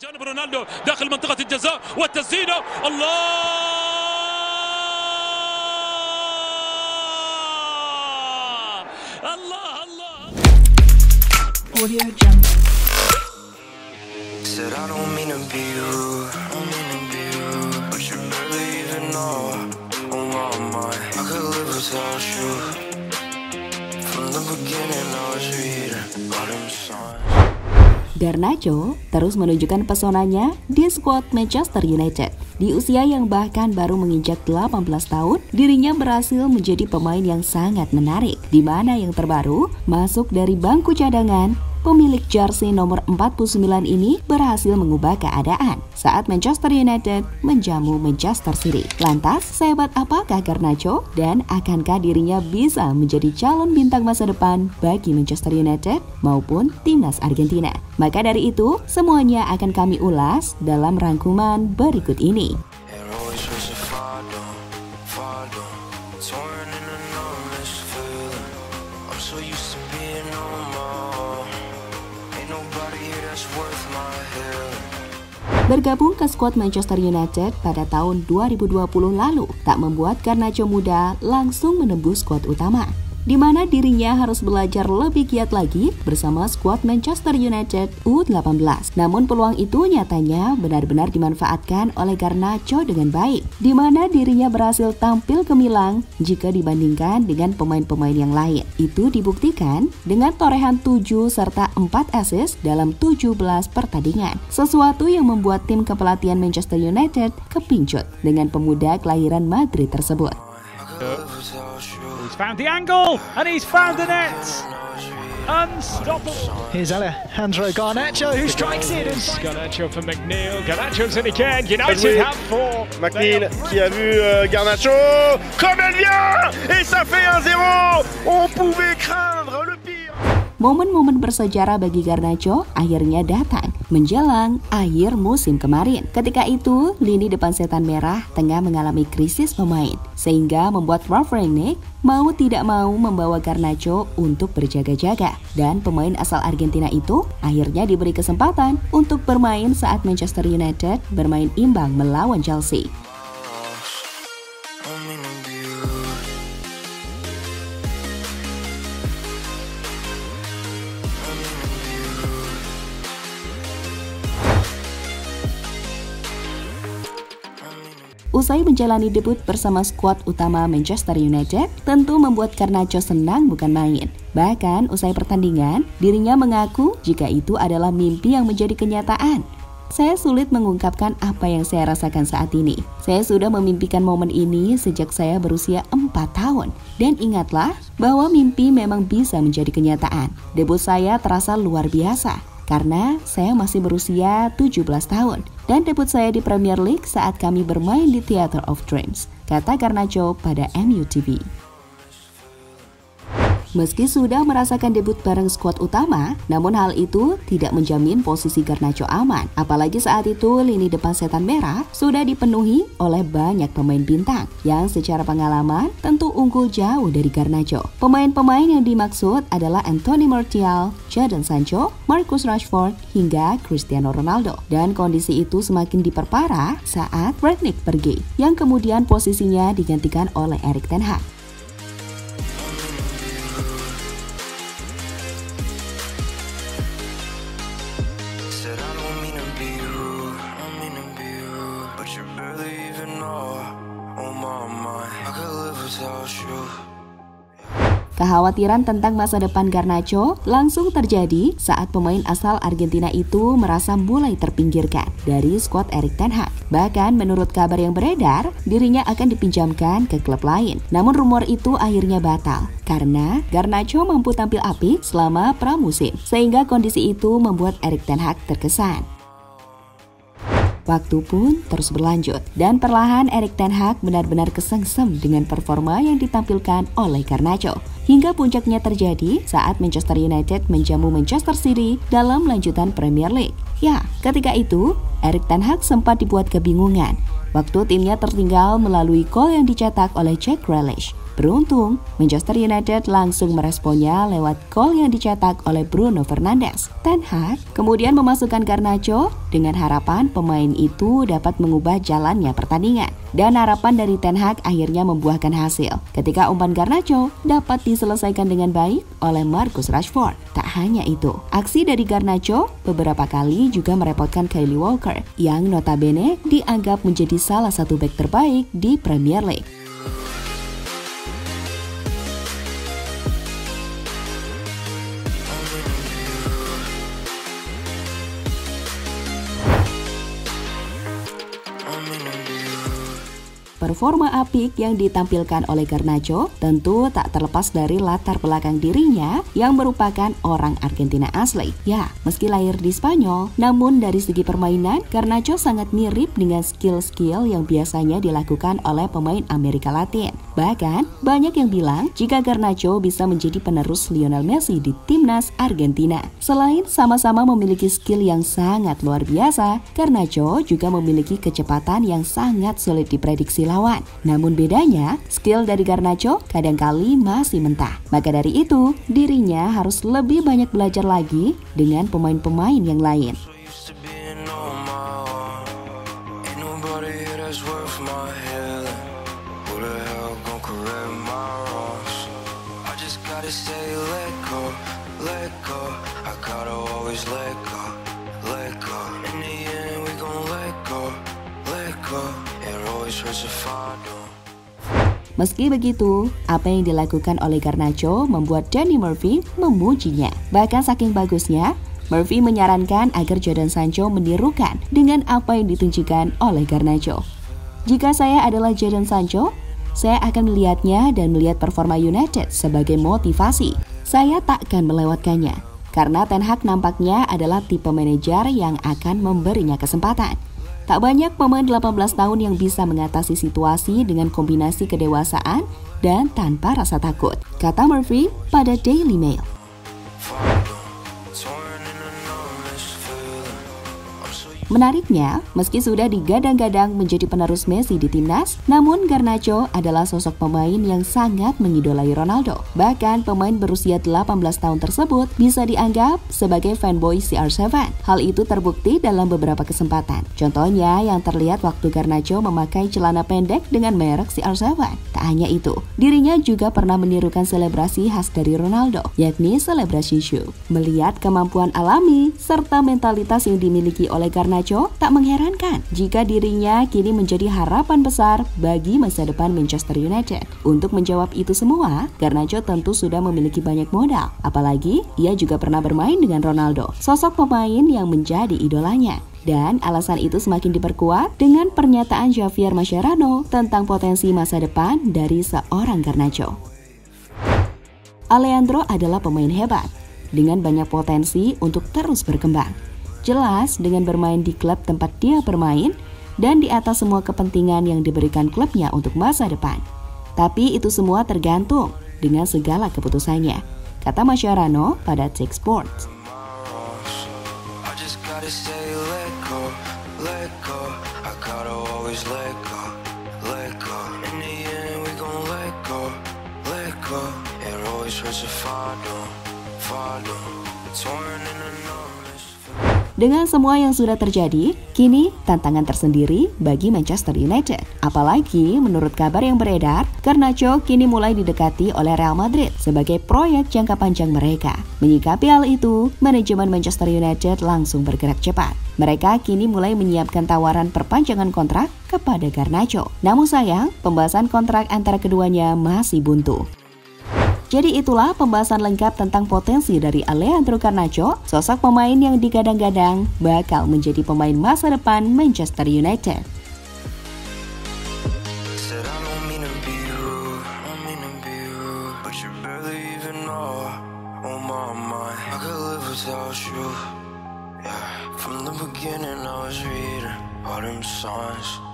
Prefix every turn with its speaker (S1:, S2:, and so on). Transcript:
S1: جانب رونالدو داخل منطقة الجزاء والتسديدة الله الله الله
S2: Audio Jungle.
S3: Said I don't mean to be rude, but you barely even know on my mind. I could live without you. From the beginning I was reading all them signs.
S4: Garnacho terus menunjukkan pesonanya di skuad Manchester United. Di usia yang bahkan baru menginjak 18 tahun, dirinya berhasil menjadi pemain yang sangat menarik, di mana yang terbaru masuk dari bangku cadangan. Pemilik jersey nomor 49 ini berhasil mengubah keadaan saat Manchester United menjamu Manchester City. Lantas, sehebat apakah Garnacho dan akankah dirinya bisa menjadi calon bintang masa depan bagi Manchester United maupun timnas Argentina? Maka dari itu, semuanya akan kami ulas dalam rangkuman berikut ini. Bergabung ke skuad Manchester United pada tahun 2020 lalu tak membuat Garnacho muda langsung menembus skuad utama, di mana dirinya harus belajar lebih giat lagi bersama skuad Manchester United U18. Namun peluang itu nyatanya benar-benar dimanfaatkan oleh Garnacho dengan baik, di mana dirinya berhasil tampil gemilang jika dibandingkan dengan pemain-pemain yang lain. Itu dibuktikan dengan torehan 7 serta 4 assist dalam 17 pertandingan, sesuatu yang membuat tim kepelatihan Manchester United kepincut dengan pemuda kelahiran Madrid tersebut.
S5: He's found the angle and he's found the net. Unstoppable.
S6: Here's Alejandro Garnacho who strikes it.
S5: Garnacho for McNeil. Garnacho's in again. United have 4.
S7: McNeil qui a vu Garnacho comme elle vient et ça fait 1-0. On pouvait craindre le pire.
S4: Momen-momen bersejarah bagi Garnacho akhirnya datang menjelang akhir musim kemarin. Ketika itu, lini depan setan merah tengah mengalami krisis pemain, sehingga membuat Ralf Rangnick mau tidak mau membawa Garnacho untuk berjaga-jaga. Dan pemain asal Argentina itu akhirnya diberi kesempatan untuk bermain saat Manchester United bermain imbang melawan Chelsea. Usai menjalani debut bersama skuad utama Manchester United, tentu membuat Garnacho senang bukan main. Bahkan usai pertandingan, dirinya mengaku jika itu adalah mimpi yang menjadi kenyataan. Saya sulit mengungkapkan apa yang saya rasakan saat ini. Saya sudah memimpikan momen ini sejak saya berusia 4 tahun. Dan ingatlah bahwa mimpi memang bisa menjadi kenyataan. Debut saya terasa luar biasa, karena saya masih berusia 17 tahun. Dan debut saya di Premier League saat kami bermain di Theatre of Dreams, kata Garnacho pada MUTV. Meski sudah merasakan debut bareng skuad utama, namun hal itu tidak menjamin posisi Garnacho aman. Apalagi saat itu lini depan setan merah sudah dipenuhi oleh banyak pemain bintang yang secara pengalaman tentu unggul jauh dari Garnacho. Pemain-pemain yang dimaksud adalah Anthony Martial, Jadon Sancho, Marcus Rashford, hingga Cristiano Ronaldo. Dan kondisi itu semakin diperparah saat Rangnick pergi, yang kemudian posisinya digantikan oleh Erik ten Hag. Kekhawatiran tentang masa depan Garnacho langsung terjadi saat pemain asal Argentina itu merasa mulai terpinggirkan dari skuad Erik ten Hag. Bahkan menurut kabar yang beredar, dirinya akan dipinjamkan ke klub lain. Namun rumor itu akhirnya batal karena Garnacho mampu tampil apik selama pramusim, sehingga kondisi itu membuat Erik ten Hag terkesan. Waktu pun terus berlanjut, dan perlahan Erik ten Hag benar-benar kesengsem dengan performa yang ditampilkan oleh Garnacho. Hingga puncaknya terjadi saat Manchester United menjamu Manchester City dalam lanjutan Premier League. Ya, ketika itu, Erik ten Hag sempat dibuat kebingungan waktu timnya tertinggal melalui gol yang dicetak oleh Jack Grealish. Beruntung, Manchester United langsung meresponnya lewat gol yang dicetak oleh Bruno Fernandes. Ten Hag kemudian memasukkan Garnacho dengan harapan pemain itu dapat mengubah jalannya pertandingan. Dan harapan dari Ten Hag akhirnya membuahkan hasil ketika umpan Garnacho dapat diselesaikan dengan baik oleh Marcus Rashford. Tak hanya itu, aksi dari Garnacho beberapa kali juga merepotkan Kyle Walker yang notabene dianggap menjadi salah satu bek terbaik di Premier League. Performa apik yang ditampilkan oleh Garnacho tentu tak terlepas dari latar belakang dirinya yang merupakan orang Argentina asli. Ya, meski lahir di Spanyol, namun dari segi permainan, Garnacho sangat mirip dengan skill-skill yang biasanya dilakukan oleh pemain Amerika Latin. Bahkan, banyak yang bilang jika Garnacho bisa menjadi penerus Lionel Messi di timnas Argentina. Selain sama-sama memiliki skill yang sangat luar biasa, Garnacho juga memiliki kecepatan yang sangat sulit diprediksi lawan. Namun bedanya, skill dari Garnacho kadangkali masih mentah. Maka dari itu, dirinya harus lebih banyak belajar lagi dengan pemain-pemain yang lain. Meski begitu, apa yang dilakukan oleh Garnacho membuat Danny Murphy memujinya. Bahkan saking bagusnya, Murphy menyarankan agar Jadon Sancho menirukan dengan apa yang ditunjukkan oleh Garnacho. Jika saya adalah Jadon Sancho, saya akan melihatnya dan melihat performa United sebagai motivasi. Saya takkan melewatkannya, karena Ten Hag nampaknya adalah tipe manajer yang akan memberinya kesempatan. Tak banyak pemain 18 tahun yang bisa mengatasi situasi dengan kombinasi kedewasaan dan tanpa rasa takut, kata Murphy pada Daily Mail. Menariknya, meski sudah digadang-gadang menjadi penerus Messi di timnas, namun Garnacho adalah sosok pemain yang sangat mengidolai Ronaldo. Bahkan pemain berusia 18 tahun tersebut bisa dianggap sebagai fanboy CR7. Hal itu terbukti dalam beberapa kesempatan. Contohnya yang terlihat waktu Garnacho memakai celana pendek dengan merek CR7. Tak hanya itu, dirinya juga pernah menirukan selebrasi khas dari Ronaldo, yakni selebrasi shoe. Melihat kemampuan alami serta mentalitas yang dimiliki oleh Garnacho, tak mengherankan jika dirinya kini menjadi harapan besar bagi masa depan Manchester United. Untuk menjawab itu semua, Garnacho tentu sudah memiliki banyak modal. Apalagi, ia juga pernah bermain dengan Ronaldo, sosok pemain yang menjadi idolanya. Dan alasan itu semakin diperkuat dengan pernyataan Javier Mascherano tentang potensi masa depan dari seorang Garnacho. Alejandro adalah pemain hebat, dengan banyak potensi untuk terus berkembang. Jelas dengan bermain di klub tempat dia bermain dan di atas semua kepentingan yang diberikan klubnya untuk masa depan. Tapi itu semua tergantung dengan segala keputusannya, kata Mascherano pada Tech Sports. Dengan semua yang sudah terjadi, kini tantangan tersendiri bagi Manchester United. Apalagi menurut kabar yang beredar, Garnacho kini mulai didekati oleh Real Madrid sebagai proyek jangka panjang mereka. Menyikapi hal itu, manajemen Manchester United langsung bergerak cepat. Mereka kini mulai menyiapkan tawaran perpanjangan kontrak kepada Garnacho. Namun sayang, pembahasan kontrak antara keduanya masih buntu. Jadi itulah pembahasan lengkap tentang potensi dari Alejandro Garnacho, sosok pemain yang digadang-gadang bakal menjadi pemain masa depan Manchester United.
S3: From the beginning I was reading all them signs.